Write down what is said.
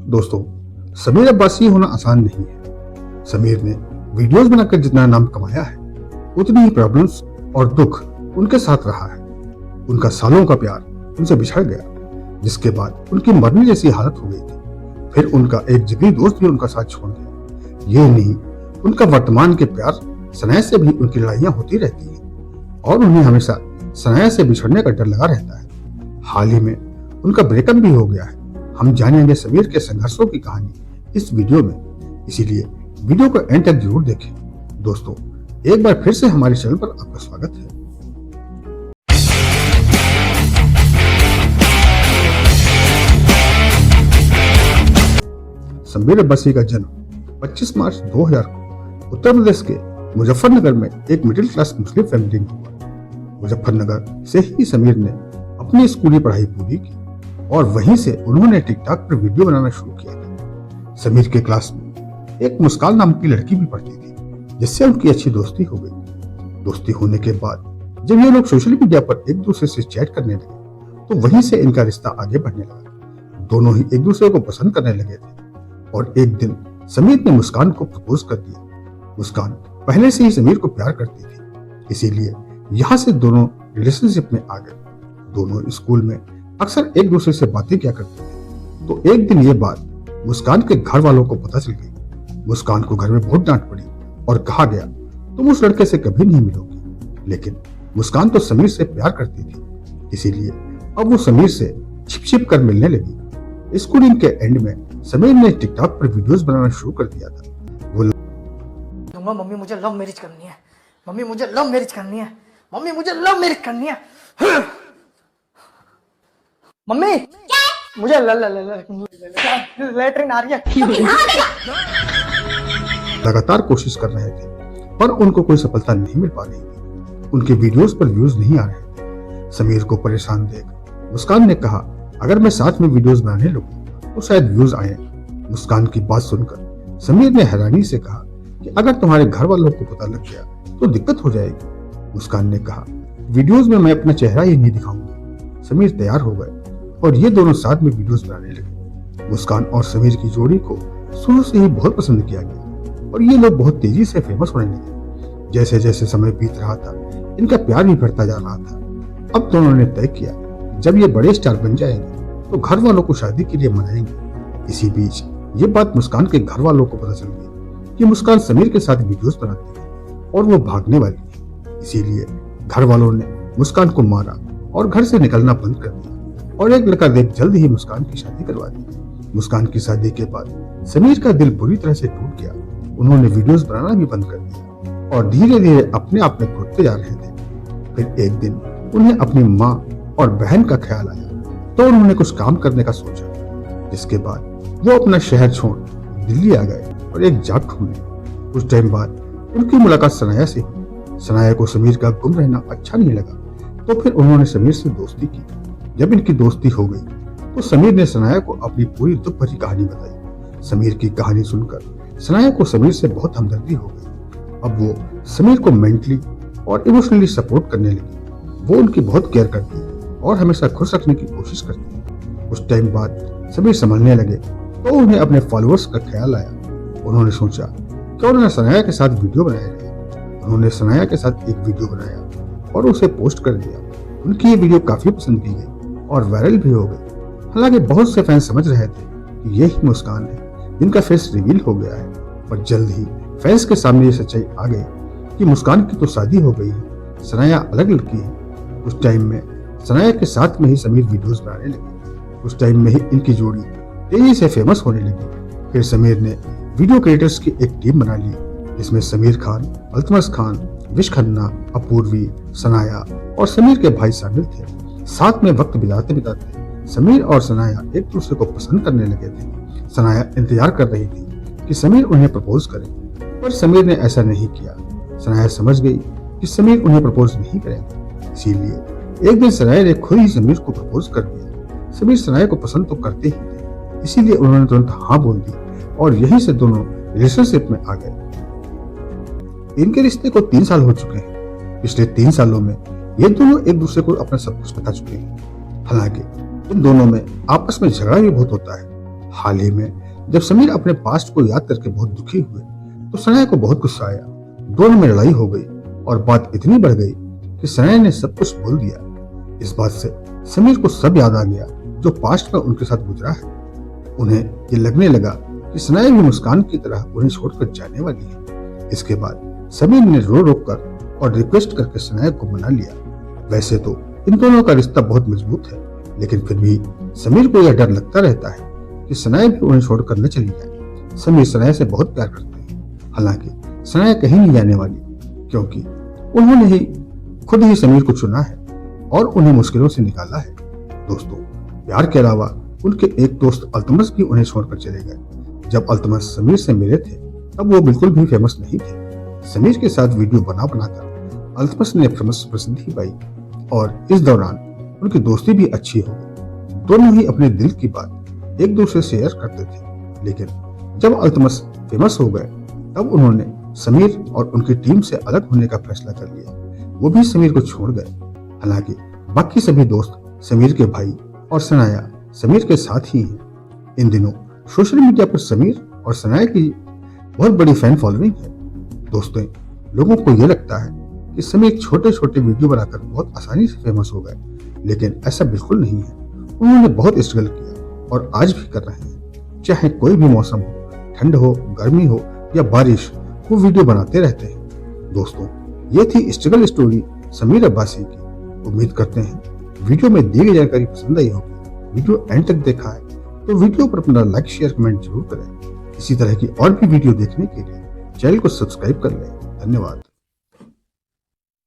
दोस्तों, समीर अब्बासी होना आसान नहीं है। समीर ने वीडियोस बनाकर जितना नाम कमाया है, उतनी ही प्रॉब्लम्स और दुख उनके साथ रहा है। उनका सालों का प्यार उनसे बिछड़ गया, जिसके बाद उनकी मरने जैसी हालत हो गई थी। फिर उनका एक जिगरी दोस्त भी उनका साथ छोड़ गया। ये नहीं, उनका वर्तमान के प्यार सनाया से भी उनकी लड़ाइयां होती रहती हैं और उन्हें हमेशा सनाया से बिछड़ने का डर लगा रहता है। हाल ही में उनका ब्रेकअप भी हो गया है। हम जानेंगे समीर के संघर्षों की कहानी इस वीडियो में, इसीलिए वीडियो को एंड तक जरूर देखें। दोस्तों, एक बार फिर से हमारे चैनल पर आपका स्वागत है। समीर अब्बासी का जन्म 25 मार्च 2000 को उत्तर प्रदेश के मुजफ्फरनगर में एक मिडिल क्लास मुस्लिम फैमिली में हुआ। मुजफ्फरनगर से ही समीर ने अपनी स्कूली पढ़ाई पूरी की और वहीं से उन्होंने टिकटॉक पर वीडियो बनाना शुरू किया था। समीर के क्लास में एक मुस्कान नाम की लड़की भी पढ़ती थी, जिससे उनकी अच्छी दोस्ती हो गई। दोस्ती होने के बाद जब ये लोग सोशल मीडिया पर एक दूसरे से चैट करने लगे, तो वहीं से इनका रिश्ता आगे बढ़ने लगा। दोनों ही एक दूसरे को पसंद करने लगे थे और एक दिन समीर ने मुस्कान को प्रपोज कर दिया। मुस्कान पहले से ही समीर को प्यार करती थी, इसीलिए यहाँ से दोनों रिलेशनशिप में आ गए। दोनों स्कूल में अक्सर एक दूसरे से बातें किया करते थे। तो एक दिन ये बात मुस्कान के घर वालों को पता चल गई। मुस्कान को घर में बहुत डांट पड़ी और कहा गया, तुम उस लड़के से कभी नहीं मिलोगी। लेकिन मुस्कान तो समीर से प्यार करती थी, इसीलिए अब वो समीर से छिप छिप कर मिलने लगी। स्कूलिंग के एंड में समीर ने टिकटॉक पर वीडियोस बनाना शुरू कर दिया था। वो मम्मी मुझे लव मैरिज करनी है, मम्मी मुझे लव मैरिज करनी है, मम्मी मुझे लव मैरिज करनी है। मम्मी मुझे लेटरिन आ रही है। लगातार कोशिश कर रहे थे, पर उनको कोई सफलता नहीं मिल पा रही थी। उनके वीडियोस पर व्यूज नहीं आ रहे थे। समीर को परेशान देख मुस्कान ने कहा, अगर मैं साथ में वीडियोस बनाने लगूं तो शायद व्यूज आए। मुस्कान की बात सुनकर समीर ने हैरानी से कहा कि अगर तुम्हारे घर वालों को पता लग गया तो दिक्कत हो जाएगी। मुस्कान ने कहा, वीडियोस में मैं अपना चेहरा ही नहीं दिखाऊंगी। समीर तैयार हो गए और ये दोनों साथ में वीडियोस बनाने लगे। मुस्कान और समीर की जोड़ी को शुरू से ही बहुत पसंद किया गया और ये लोग बहुत तेजी से फेमस होने लगे। जैसे जैसे समय बीत रहा था, इनका प्यार भी बढ़ता जा रहा था। अब दोनों ने तय किया, जब ये बड़े स्टार बन जाएंगे तो घर वालों को शादी के लिए मनाएंगे। इसी बीच ये बात मुस्कान के घर वालों को पता चल गई कि मुस्कान समीर के साथ वीडियोस बनाती है और वो भागने वाली है। इसीलिए घर वालों ने मुस्कान को मारा और घर से निकलना बंद कर दिया और एक लड़का देख जल्द ही मुस्कान की शादी करवा दी। मुस्कान की शादी के बाद समीर का दिल बुरी तरह से टूट गया। उन्होंने वीडियोस बनाना भी बंद कर दिया और धीरे धीरे अपने आप में घुटते जा रहे थे। फिर एक दिन उन्हें अपनी माँ और बहन का ख्याल आया, तो उन्होंने कुछ काम करने का सोचा, जिसके बाद वो अपना शहर छोड़ दिल्ली आ गए और एक जॉब ढूंढे। कुछ टाइम बाद उनकी मुलाकात सनाया से हुई। सनाया को समीर का गुम रहना अच्छा नहीं लगा, तो फिर उन्होंने समीर से दोस्ती की। जब इनकी दोस्ती हो गई तो समीर ने सनाया को अपनी पूरी दुख भरी कहानी बताई। समीर की कहानी सुनकर सनाया को समीर से बहुत हमदर्दी हो गई। अब वो समीर को मेंटली और इमोशनली सपोर्ट करने लगी। वो उनकी बहुत केयर करती है और हमेशा खुश रखने की कोशिश करती है। कुछ टाइम बाद समीर संभलने लगे तो उन्हें अपने फॉलोअर्स का ख्याल आया। उन्होंने सोचा कि उन्होंने सनाया के साथ वीडियो बनाया जाए। उन्होंने सनाया के साथ एक वीडियो बनाया और उसे पोस्ट कर दिया। उनकी ये वीडियो काफी पसंद की गई और वायरल भी हो गई। हालांकि बहुत से फैंस समझ रहे थे कि यही मुस्कान है जिनका फेस रिवील हो गया है, पर जल्द ही फैंस के सामने ये सच्चाई आ गई कि मुस्कान की तो शादी हो गई है, सनाया अलग लड़की है। उस टाइम में सनाया के साथ में ही समीर वीडियोस बनाने लगे। उस टाइम में ही इनकी जोड़ी तेजी से फेमस होने लगी। फिर समीर ने वीडियो क्रिएटर्स की एक टीम बना ली, जिसमें समीर खान, अल्तमस खान, विश खन्ना, अपूर्वी, सनाया और समीर के भाई शामिल थे। साथ में वक्त बिताते बिताते समीर और सनाया एक दूसरे को पसंद करने लगे थे। सनाया इंतजार कर रही थी कि समीर उन्हें प्रपोज करे, पर समीर ने ऐसा नहीं किया। सनाया समझ गई कि समीर उन्हें प्रपोज नहीं करेंगे, इसीलिए एक दिन सनाया ने खुद ही समीर को प्रपोज कर दिया। समीर सनाया को पसंद तो करते ही थे, इसीलिए उन्होंने तुरंत हाँ बोल दी और यहीं से दोनों रिलेशनशिप में आ गए। इनके रिश्ते को 3 साल हो चुके हैं। पिछले 3 सालों में ये दोनों एक दूसरे को अपना सब कुछ बता चुके हैं। हालांकि इन दोनों में आपस में झगड़ा भी बहुत होता है। हाल ही में जब समीर अपने पास्ट को याद करके बहुत दुखी हुए तो सनाया को बहुत गुस्सा आया। दोनों में लड़ाई हो गई और बात इतनी बढ़ गई कि सनाया ने सब कुछ बोल दिया। इस बात से समीर को सब याद आ गया जो पास्ट में उनके साथ गुजरा है। उन्हें ये लगने लगा कि सनाया भी मुस्कान की तरह उन्हें छोड़कर जाने वाली है। इसके बाद समीर ने रो रोक कर और रिक्वेस्ट करके सनाया को मना लिया। वैसे तो इन दोनों का रिश्ता बहुत मजबूत है, लेकिन फिर भी समीर को यह डर लगता रहता है कि सनाया भी उन्हें छोड़कर न चली जाए। समीर सनाया से बहुत प्यार करते हैं, हालांकि सनाया कहीं नहीं जाने वाली, क्योंकि उन्होंने ही खुद ही समीर को चुना है और उन्हें मुश्किलों से निकाला है। दोस्तों, प्यार के अलावा उनके एक दोस्त अल्तमस भी उन्हें छोड़कर चले गए। जब अल्तमस समीर से मिले थे तब वो बिल्कुल भी फेमस नहीं थे। समीर के साथ वीडियो बनाकर अल्तमस ने फेमस प्रसिद्धि पाई और इस दौरान उनकी दोस्ती भी अच्छी हो गई। दोनों ही अपने दिल की बात एक दूसरे से शेयर करते थे, लेकिन जब अल्तमस फेमस हो गए तब उन्होंने समीर और उनकी टीम से अलग होने का फैसला कर लिया। वो भी समीर को छोड़ गए। हालांकि बाकी सभी दोस्त समीर के भाई और सनाया समीर के साथ ही हैं। इन दिनों सोशल मीडिया पर समीर और सनाया की बहुत बड़ी फैन फॉलोइंग है। दोस्तों, लोगों को यह लगता है कि समीर छोटे छोटे वीडियो बनाकर बहुत आसानी से फेमस हो गए, लेकिन ऐसा बिल्कुल नहीं है। उन्होंने बहुत स्ट्रगल किया और आज भी कर रहे हैं। चाहे कोई भी मौसम हो, ठंड हो, गर्मी हो या बारिश, वो वीडियो बनाते रहते हैं। दोस्तों, ये थी स्ट्रगल स्टोरी समीर अब्बासी की। उम्मीद करते हैं वीडियो में दी गई जानकारी पसंद आई होगी। वीडियो एंड तक देखा है तो वीडियो पर अपना लाइक शेयर कमेंट जरूर करें। इसी तरह की और भी वीडियो देखने के लिए चैनल को सब्सक्राइब कर लें। धन्यवाद।